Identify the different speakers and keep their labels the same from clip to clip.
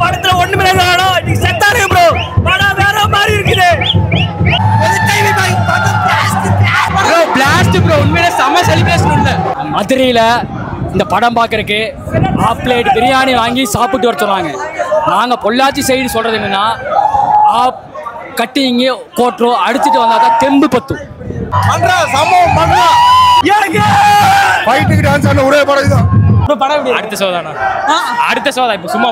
Speaker 1: படத்துல ஒண்ணுமே இல்லடா நீ செத்தானே ப்ரோ படம் வேற மாதிரி இருக்குது ப்ரோ பிளாஸ்ட் ப்ரோ உண்மையிலே செம செலிப்ரேஷன் உள்ள மதுரையில இந்த படம் பார்க்கறதுக்கு ஆஃப் பிளேட் பிரியாணி வாங்கி சாப்பிட்டு வர சொன்னாங்க. நாங்க பொள்ளாச்சி சைடு சொல்றது என்னன்னா ஆப் கட்டிங்க கோட்ரோ அடிச்சுட்டு வந்தா தான் தெம்பு பத்தும்.
Speaker 2: பண்றா சம்பவம் பண்றா ஃபைட்டுக்கு டான்ஸ் ஆன ஒரே படம் இதுதான்.
Speaker 1: ப்ரோ படம் எப்படி
Speaker 3: அடுத்த ஷோ தானா? அடுத்த ஷோ தான் இப்போ சும்மா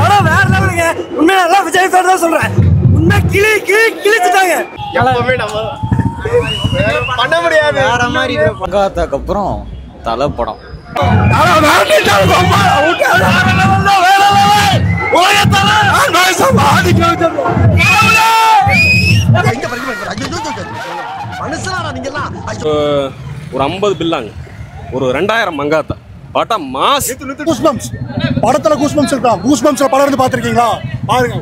Speaker 1: படம் வேற லெவலுங்க. உண்மையா எல்லாம் விஜய் ஃபேன் தான் சொல்றேன். உண்மை கிழிச்சிட்டாங்க.
Speaker 2: எப்பவுமே நம்ம பண்ண முடியாது வேற மாதிரி.
Speaker 4: மங்காத்தாக்கு அப்புறம் தலை படம்
Speaker 3: ஒரு 50 பில்லாங்க ஒரு 2000 மங்காத்தா படம் மாஸ்.
Speaker 2: கூஸ்பம்ஸ் படத்துல கூஸ்பம்ஸ் இருக்கா? கூஸ்பம்ஸ்ல படம் இருந்து பாத்திருக்கீங்களா? பாருங்க.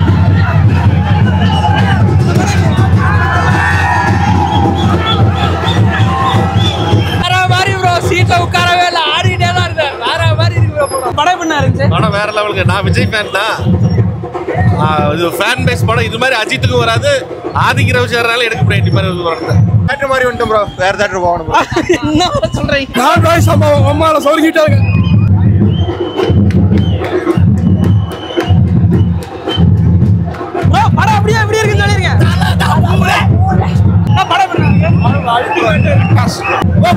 Speaker 1: சீட்ல உட்காரவே இல்ல ஆடிட்டே தான் இருந்தார். வேற மாதிரி இருக்கு படம் பண்ண இருந்துச்சு.
Speaker 5: படம் வேற லெவலுக்கு. நான் விஜய் ஃபேன் தான். இது ஃபேன் பேஸ் படம். இது மாதிரி அஜித்துக்கு வராது, ஆதிக் ரவிச்சந்திரனால எடுக்க முடியாது. இந்த மாதிரி வரது
Speaker 2: தேட்டர் மாதிரி வந்துட்டோம் ப்ரோ. வேற தேட்டர் போகணும் ப்ரோ.
Speaker 1: என்ன சொல்றீங்க?
Speaker 2: நான் பாய் சம்பவம் அம்மால சொல்லிட்டாங்க.
Speaker 1: ப்ரோ படம் அப்படியே எப்படி இருக்குன்னு சொல்லிருங்க. படம் பண்ணாங்க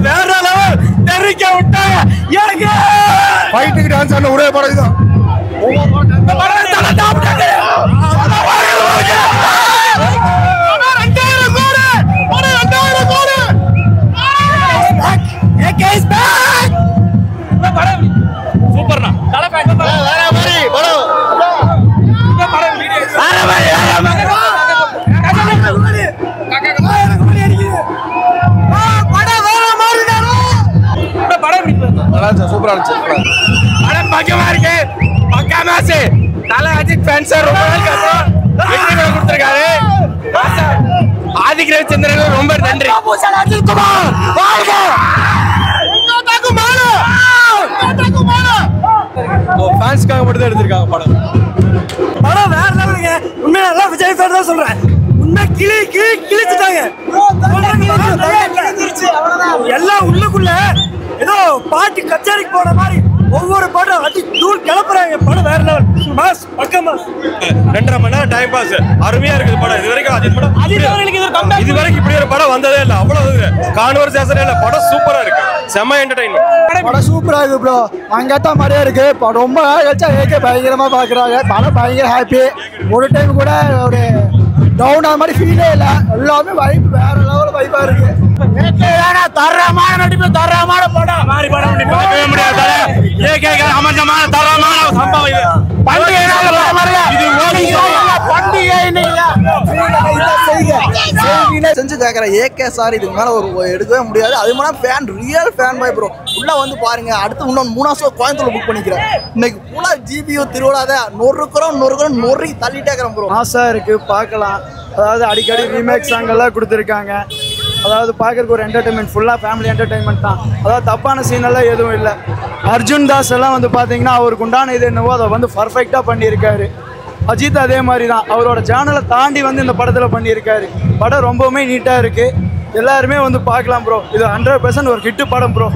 Speaker 1: வேற லெவல் தெரிக்க விட்டாங்க. ஏங்க
Speaker 2: ஃபைட்டுக்கு டான்ஸ் ஆன ஒரே படம் இதுதான்.
Speaker 1: படம் தல டாப்டாங்க. சூப்பர்ண்ணா தல ஃபேன் வேற மாதிரி படம். படம் வீடியோ வேற மாதிரி
Speaker 2: சூப்பரா இருந்துச்சு.
Speaker 1: படம் பக்கமா இருக்கு. பக்கா மேட்ச். தல அஜித் ஃபேன்ஸ் ரொம்ப நாளுக்கு அப்புறம் வெற்றி கொடுத்திருக்காரு. ஆதிக் ரவிச்சந்திரன் ரொம்ப நன்றி. அஜித் குமார் வாழ்க. உங்கதாக்கு மால
Speaker 2: ஃபேன்ஸ்க்காக மட்டும் தான் எடுத்திருக்காங்க படம்.
Speaker 1: படம் வேற லெவலுங்க. உண்மையா எல்லாம் விஜய் ஃபேன் தான் சொல்றேன். உண்மை கிழிச்சிட்டாங்க. எல்லாம் உள்ளுக்குள்ள ஏதோ பாட்டு கச்சேரிக்கு போன மாதிரி ஒவ்வொரு பாட்டும் அடி தூள் கிளப்புறாங்க. படம் வேற லெவல். மாஸ் பக்கம் மாஸ்.
Speaker 3: 2.5 மணி நேரம் டைம் பாஸ். அருமையா இருக்குது படம். இது வரைக்கும் அஜித் படம்
Speaker 1: இது
Speaker 3: வரைக்கும் இப்படி ஒரு படம் வந்ததே இல்ல. அவ்வளவு கான்வர்சேஷன் இல்ல. படம் சூப்பரா இருக்கு. செம்ம என்டர்டைன்மெண்ட்.
Speaker 2: படம் சூப்பரா இருக்கு ப்ரோ. மங்காத்தா மாதிரியே இருக்கு. ரொம்ப கழிச்சா ஏகே பயங்கரமா பாக்குறாங்க. படம் பயங்கர ஹாப்பி. ஒரு டைம் கூட ஒரு டவுன் ஆன மாதிரி ஃபீலே இல்ல. எல்லாமே வைப் வேற லெவல் வைப்பா இருக்கு.
Speaker 1: தரமான நடிப்பு, தரமான படம். மாதிரி படம் பார்க்கவே முடியாது. ஏகே அமஞ்சமான தரமான சம்பவம் இது. பண்டிகை
Speaker 4: செஞ்சு கேட்கற ஏகே சார் இதுக்கு மேல ஒரு எடுக்கவே முடியாது. அது மாதிரி fan real fan bye bro. உள்ள வந்து பாருங்க. அடுத்து இன்னொன்று 3 ஷோ கோயம்புத்தூர்ல புக் பண்ணிக்கிறேன். இன்னைக்கு ஃபுல்லா ஜிபிஓ திருவிழாத நொறுக்குறோம் தள்ளிட்டே இருக்கிறோம் ப்ரோ.
Speaker 6: ஆசா இருக்கு பார்க்கலாம். அதாவது அடிக்கடி ரீமேக் சாங் எல்லாம் கொடுத்துருக்காங்க. அதாவது பார்க்கறதுக்கு ஒரு என்டர்டைன்மெண்ட், ஃபுல்லாக ஃபேமிலி என்டர்டைன்மெண்ட் தான். அதாவது தப்பான சீன் எல்லாம் எதுவும் இல்லை. அர்ஜுன் தாஸ் எல்லாம் வந்து பார்த்தீங்கன்னா அவருக்கு உண்டான இது என்னவோ அதை வந்து பர்ஃபெக்டாக பண்ணியிருக்காரு. அஜித் அதே மாதிரி தான் அவரோட சேனலை தாண்டி வந்து இந்த படத்தில் பண்ணியிருக்காரு. படம் ரொம்பவுமே நீட்டாக இருக்குது. எல்லாருமே வந்து பார்க்கலாம் ப்ரோ. இது 100% ஒரு ஹிட்டு படம் ப்ரோ.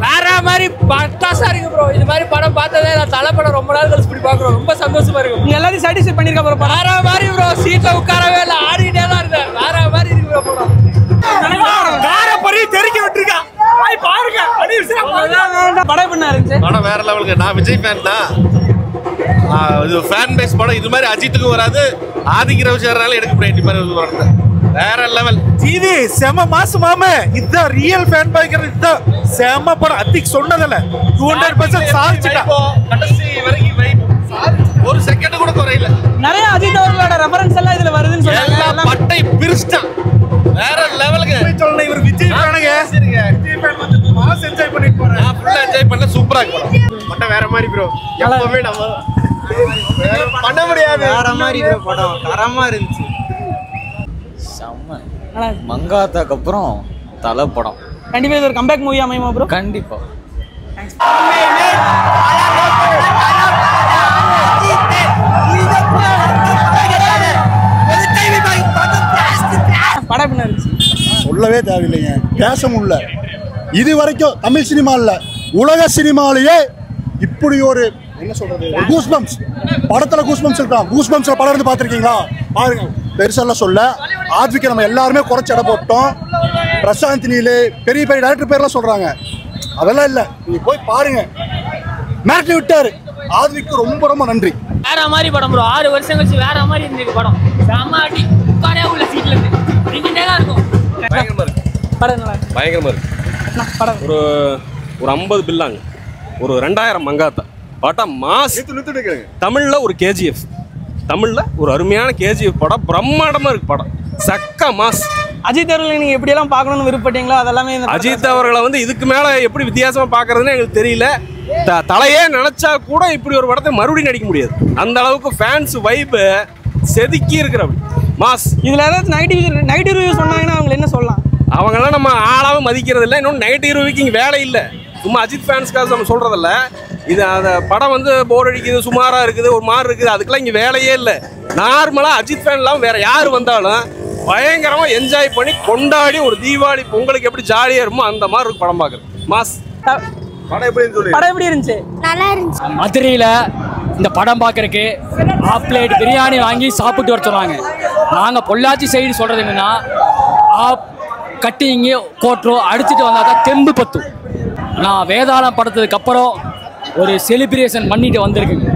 Speaker 1: வேற மாதிரி பட்டாசா இருக்கு ப்ரோ. இது மாதிரி படம் பார்த்ததே நான் தலை படம் ரொம்ப நாள் கழிச்சு இப்படி பார்க்குறோம். ரொம்ப சந்தோஷமா இருக்கு. நீங்க எல்லாத்தையும் சாட்டிஸ்ஃபை பண்ணிருக்க ப்ரோ. வேற மாதிரி ப்ரோ. சீட்ல உட்காரவே இல்லை ஆடிட்டே தான் இருந்தேன். வேற மாதிரி இருக்கு ப்ரோ படம். வேற பரி தெரிக்க விட்டுருக்கா. பாருங்க படம் பண்ண இருந்துச்சு.
Speaker 5: படம் வேற லெவலுக்கு. நான் விஜய் ஃபேன் தான். இது ஃபேன் பேஸ் படம். இது மாதிரி அஜித்துக்கு வராது, ஆதிக் ரவிச்சந்திரனால எடுக்க முடியாது. இந்த மாதிரி வரது வேற லெவல்.
Speaker 2: இது செம மாசு மாமே. இதுதான் ரியல் ஃபேன் பாய்க்கிறது. இதுதான் செம படம். அத்திக் சொன்னதில்ல 200% சாதிச்சுட்டா.
Speaker 5: கடைசி வரைக்கும் வைப். ஒரு செகண்ட் கூட குறையில.
Speaker 1: நிறைய அஜித் அவர்களோட ரெஃபரன்ஸ் எல்லாம் இதுல வருதுன்னு
Speaker 5: சொல்றாங்க. பட்டை பிரிச்சிட்டான். வேற லெவலுக்கு.
Speaker 2: சொல்ல இவர் விஜய் ஃபேனுங்க. விஜய் ஃபேன் வந்து மாஸ் என்ஜாய் பண்ணிட்டு போறாரு.
Speaker 5: நான் ஃபுல்லா என்ஜாய் பண்ண. சூப்பரா இருக்கு படம். படம் வேற மாதிரி ப்ரோ. எப்பவுமே நம்ம பண்ண முடியாது.
Speaker 4: வேற மாதிரி படம் தரமா இருந்துச்சு. செம்ம. மங்காத்தாக்கு அப்புறம் தலை படம்
Speaker 1: கண்டிப்பா இது ஒரு கம்பேக் மூவி அமையுமா ப்ரோ?
Speaker 4: கண்டிப்பா.
Speaker 7: சொல்லவே தேவையில்லைங்க, பேச முடியல. இது வரைக்கும் தமிழ் சினிமாவில் உலக சினிமாலேயே இப்படி ஒரு என்ன சொல்றது, கூஸ்பம்ஸ் படத்துல கூஸ்பம்ஸ் இருக்கான். கூஸ்பம்ஸ்ல படம் இருந்து பார்த்துருக்கீங்களா? பாருங்க, பெருசாலாம் சொல்ல. ஆத்விக்கு நம்ம எல்லாருமே குறைச்சி இடம் போட்டோம். பிரசாந்த் நீலு பெரிய பெரிய டேரக்டர் பேர்லாம் சொல்றாங்க, அதெல்லாம் இல்லை. நீங்க போய் பாருங்க, மிரட்டி விட்டாரு. ஆத்விக்கு ரொம்ப ரொம்ப நன்றி.
Speaker 1: வேற மாதிரி படம் ப்ரோ. 6 வருஷம் கழிச்சு வேற மாதிரி இருந்திருக்கு படம். செம்மாடி உட்காரே உள்ள சீட்ல இருந்து நிக்கிட்டே தான் இருக்கும்.
Speaker 3: பயங்கரமா இருக்கு
Speaker 1: படம் நல்லா
Speaker 3: பயங்கரமா இருக்கு
Speaker 1: படம்.
Speaker 3: ஒரு 50 பில்லாங்க, ஒரு 2000 மங்காத்தா படம் மாஸ். தமிழ்ல ஒரு KGF, தமிழ்ல ஒரு அருமையான KGF படம். பிரம்மாண்டமா இருக்கு படம், சக்க மாஸ்.
Speaker 1: அஜித் அவர்களை நீங்க எப்படி எல்லாம் பார்க்கணும்னு விருப்பப்பட்டீங்களோ அதெல்லாமே
Speaker 3: அஜித் அவர்களை வந்து இதுக்கு மேல எப்படி வித்தியாசமா பாக்குறதுன்னு எங்களுக்கு தெரியல. தலையே நினைச்சா கூட இப்படி ஒரு படத்தை மறுபடியும் நடிக்க முடியாது. அந்த அளவுக்கு ஃபேன்ஸ் வைப் செதுக்கி இருக்கிற மாஸ்.
Speaker 1: இதுல ஏதாவது நெகட்டிவ் ரிவ்யூ சொன்னாங்கன்னா அவங்க என்ன சொல்லலாம்?
Speaker 3: அவங்கெல்லாம் நம்ம ஆளாவே மதிக்கிறது இல்லை. இன்னொன்று நெகட்டிவ் ரிவ்யூக்கு இங்கே வேலை இல்லை. சும்மா அஜித் ஃபேன்ஸ்க்காக நம்ம சொல்றதில்ல. இது அந்த படம் வந்து போர் அடிக்குது, சுமாரா இருக்குது, ஒரு மாதிரி இருக்குது, அதுக்கெல்லாம் இங்கே வேலையே இல்லை. நார்மலாக அஜித் ஃபேன் இல்லாமல் வேற யார் வந்தாலும் பயங்கரமா என்ஜாய் பண்ணி கொண்டாடி ஒரு தீபாவளி பொங்கலுக்கு எப்படி ஜாலியா இருக்குமோ அந்த மாதிரி இருக்கு படம் பார்க்குறது. மாஸ்.
Speaker 1: படம் எப்படி இருந்துச்சு?
Speaker 8: நல்லா இருந்துச்சு.
Speaker 9: மதுரையில் இந்த படம் பார்க்கறதுக்கு ஆஃப் பிளேட் பிரியாணி வாங்கி சாப்பிட்டு வர சொன்னாங்க. நாங்கள் பொள்ளாச்சி சைடு சொல்கிறது என்னென்னா, ஆஃப் கட்டிங்கு கோட்ரோ அடிச்சுட்டு வந்தால் தான் தெம்பு பத்தும். நான் வேதாளம் படத்துக்கு அப்புறம் ஒரு செலிப்ரேஷன் பண்ணிட்டு வந்திருக்குங்க.